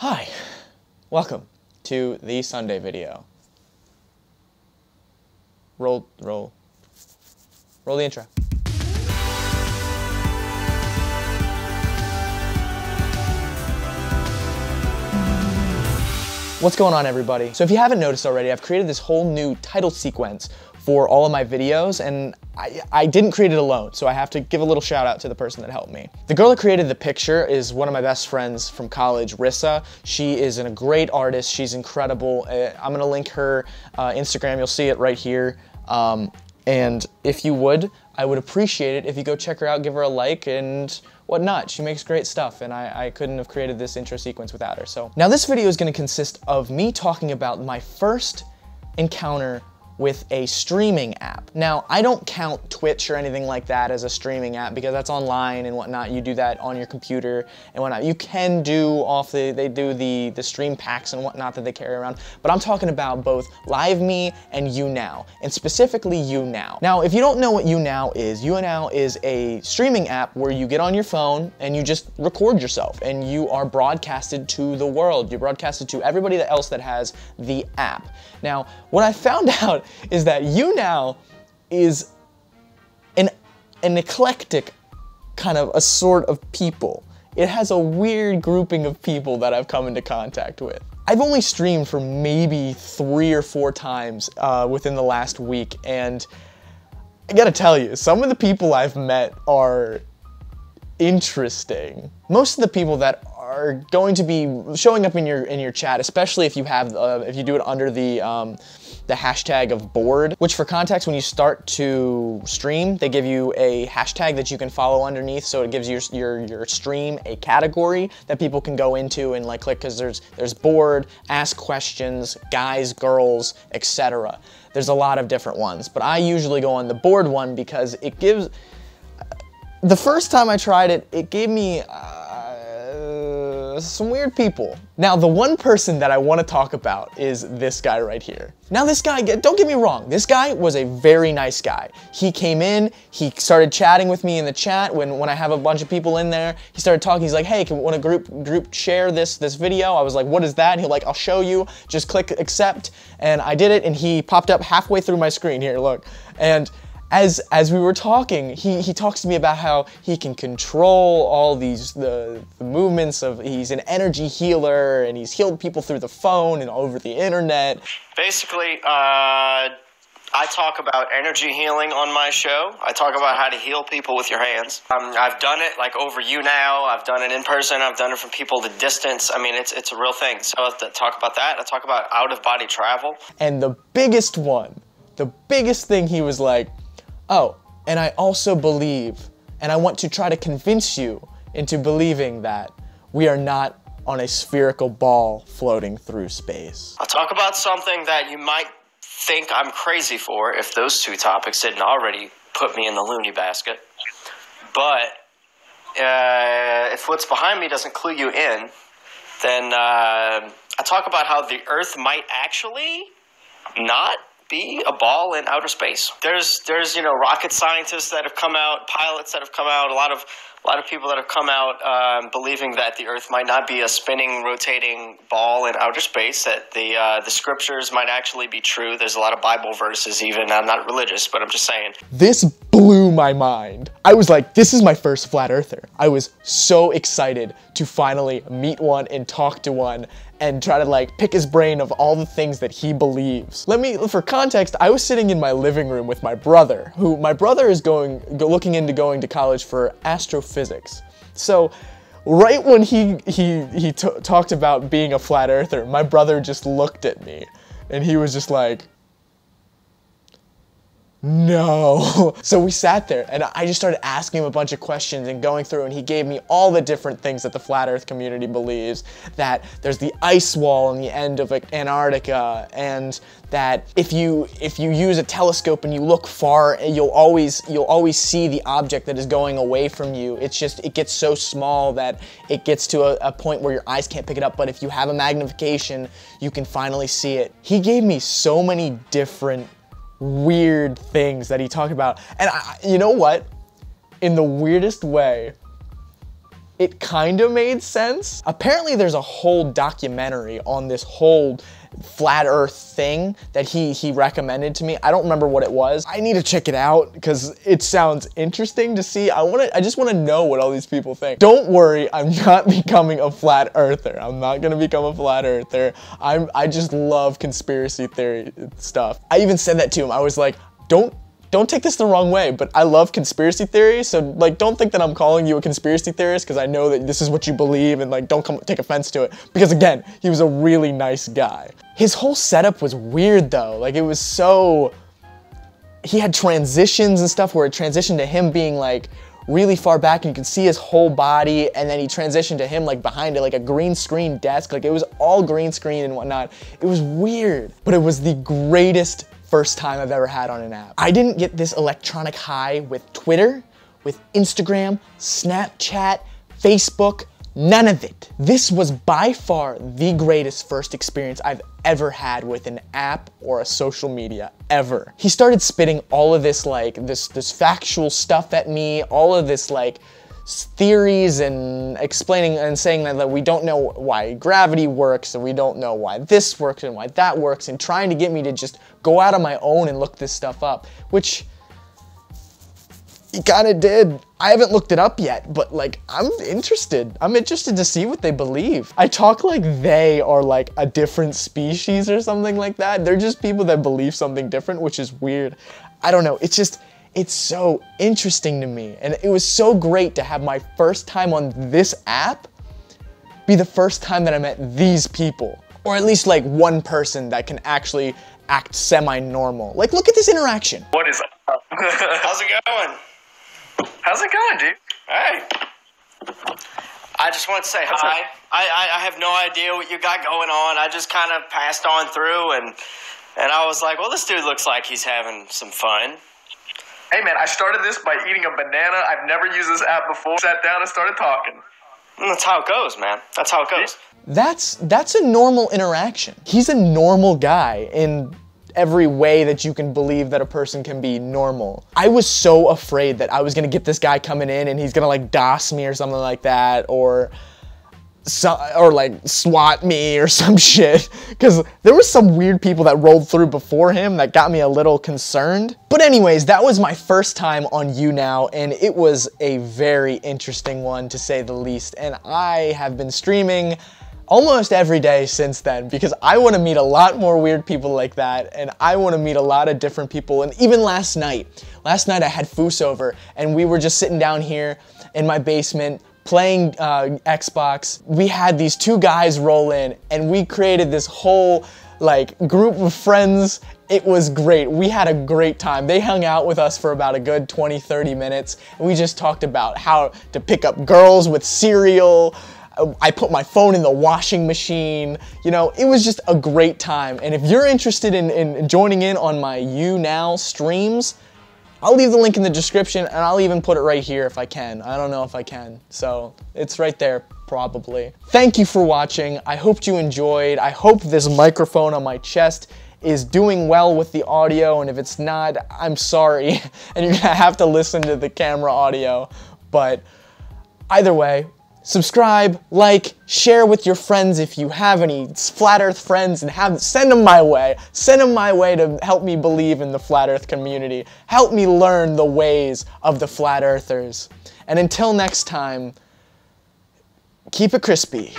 Hi, welcome to the Sunday video. Roll the intro. What's going on, everybody? So if you haven't noticed already, I've created this whole new title sequence for all of my videos, and I didn't create it alone, so I have to give a little shout out to the person that helped me. The girl that created the picture is one of my best friends from college, Rissa. She is a great artist. She's incredible. I'm gonna link her Instagram. You'll see it right here. And if you would, I would appreciate it if you go check her out, give her a like and whatnot. She makes great stuff, and I couldn't have created this intro sequence without her. So now this video is gonna consist of me talking about my first encounter with a streaming app. Now, I don't count Twitch or anything like that as a streaming app because that's online and whatnot. You do that on your computer and whatnot. You can do they do the stream packs and whatnot that they carry around, but I'm talking about both LiveMe and YouNow, and specifically YouNow. Now, if you don't know what YouNow is a streaming app where you get on your phone and you just record yourself and you are broadcasted to the world. You're broadcasted to everybody else that has the app. Now, what I found out is that YouNow is an eclectic kind of a sort of people. It has a weird grouping of people that I've come into contact with. I've only streamed for maybe 3 or 4 times within the last week, and I gotta tell you, some of the people I've met are interesting. Most of the people that are going to be showing up in your chat, especially if you have if you do it under the hashtag of bored, which for context, when you start to stream, they give you a hashtag that you can follow underneath, so it gives your stream a category that people can go into and like click, because there's bored, ask questions, guys, girls, etc. There's a lot of different ones, but I usually go on the bored one because it gives. The first time I tried it, it gave me some weird people. Now, the one person that I want to talk about is this guy right here. Now, this guy, don't get me wrong, this guy was a very nice guy. He came in, he started chatting with me in the chat when I have a bunch of people in there. He started talking, he's like, hey, want a group share this video? I was like, what is that? And he's like, I'll show you, just click accept. And I did it, and he popped up halfway through my screen. Here, look. And as we were talking, he talks to me about how he can control all the movements of, he's an energy healer and he's healed people through the phone and over the internet. Basically, I talk about energy healing on my show. I talk about how to heal people with your hands. I've done it like over YouNow. I've done it in person. I've done it from people to distance. I mean, it's a real thing. So I talk about that. I talk about out-of-body travel. And the biggest thing he was like, oh, and I also believe, and I want to try to convince you into believing that we are not on a spherical ball floating through space. I'll talk about something that you might think I'm crazy for if those 2 topics didn't already put me in the loony basket. But if what's behind me doesn't clue you in, then I talk about how the Earth might actually not be a ball in outer space. There's rocket scientists that have come out, pilots that have come out, a lot of people that have come out believing that the Earth might not be a spinning, rotating ball in outer space, that the scriptures might actually be true. There's a lot of Bible verses even. I'm not religious, but I'm just saying. This blew my mind. I was like, this is my first flat earther. I was so excited to finally meet one and talk to one and try to like pick his brain of all the things that he believes. For context, I was sitting in my living room with my brother, my brother is looking into going to college for astrophysics. So right when he talked about being a flat earther, my brother just looked at me and he was just like, no. So we sat there and I just started asking him a bunch of questions and going through, and he gave me all the different things that the flat earth community believes, that there's the ice wall on the end of Antarctica, and that if you use a telescope and you look far, you'll always see the object that is going away from you. It gets so small that it gets to a point where your eyes can't pick it up, but if you have a magnification, you can finally see it. He gave me so many different weird things that he talked about, and you know what? In the weirdest way, it kind of made sense. Apparently there's a whole documentary on this whole flat earth thing that he recommended to me. I don't remember what it was. I need to check it out because it sounds interesting to see. I just want to know what all these people think. Don't worry, I'm not becoming a flat earther. I'm not gonna become a flat earther. I just love conspiracy theory stuff. I even said that to him. I was like, don't take this the wrong way, but I love conspiracy theories, so like don't think that I'm calling you a conspiracy theorist because I know that this is what you believe, and like don't take offense to it, because again, he was a really nice guy. His whole setup was weird though, like it was so, he had transitions and stuff where it transitioned to him being like really far back and you could see his whole body, and then he transitioned to him like behind it, like a green screen desk, like it was all green screen and whatnot. It was weird, but it was the greatest first time I've ever had on an app. I didn't get this electronic high with Twitter, with Instagram, Snapchat, Facebook, none of it. This was by far the greatest first experience I've ever had with an app or a social media, ever. He started spitting all of this like, this factual stuff at me, all of this like, theories and explaining and saying that we don't know why gravity works and we don't know why this works and why that works, and trying to get me to just go out on my own and look this stuff up, which he kind of did. I haven't looked it up yet, but like I'm interested. I'm interested to see what they believe. I talk like they are like a different species or something like that. They're just people that believe something different, which is weird. I don't know. It's so interesting to me, and it was so great to have my first time on this app be the first time that I met these people, or at least like one person that can actually act semi-normal. Like, look at this interaction. What is up? How's it going? How's it going, dude? Hey. I just want to say hi. I have no idea what you got going on. I just kind of passed on through, and I was like, well, this dude looks like he's having some fun. Hey man, I started this by eating a banana. I've never used this app before. Sat down and started talking. And that's how it goes, man. That's how it goes. That's a normal interaction. He's a normal guy in every way that you can believe that a person can be normal. I was so afraid that I was gonna get this guy coming in and he's gonna like DOS me or something like that, or like SWAT me or some shit, because there was some weird people that rolled through before him that got me a little concerned. But anyways, that was my first time on YouNow, and it was a very interesting one to say the least, and I have been streaming almost every day since then because I want to meet a lot more weird people like that, and I want to meet a lot of different people. And even last night I had Foos over, and we were just sitting down here in my basement playing Xbox. We had these two guys roll in, and we created this whole like group of friends. It was great. We had a great time. They hung out with us for about a good 20-30 minutes, and we just talked about how to pick up girls with cereal. I put my phone in the washing machine. You know, it was just a great time. And if you're interested in joining in on my YouNow streams, I'll leave the link in the description, and I'll even put it right here if I can. I don't know if I can, so it's right there, probably. Thank you for watching. I hope you enjoyed. I hope this microphone on my chest is doing well with the audio, and if it's not, I'm sorry, and you're gonna have to listen to the camera audio. But either way, subscribe, like, share with your friends if you have any flat earth friends, and send them my way. Send them my way to help me believe in the flat earth community. Help me learn the ways of the flat earthers. And until next time, keep it crispy.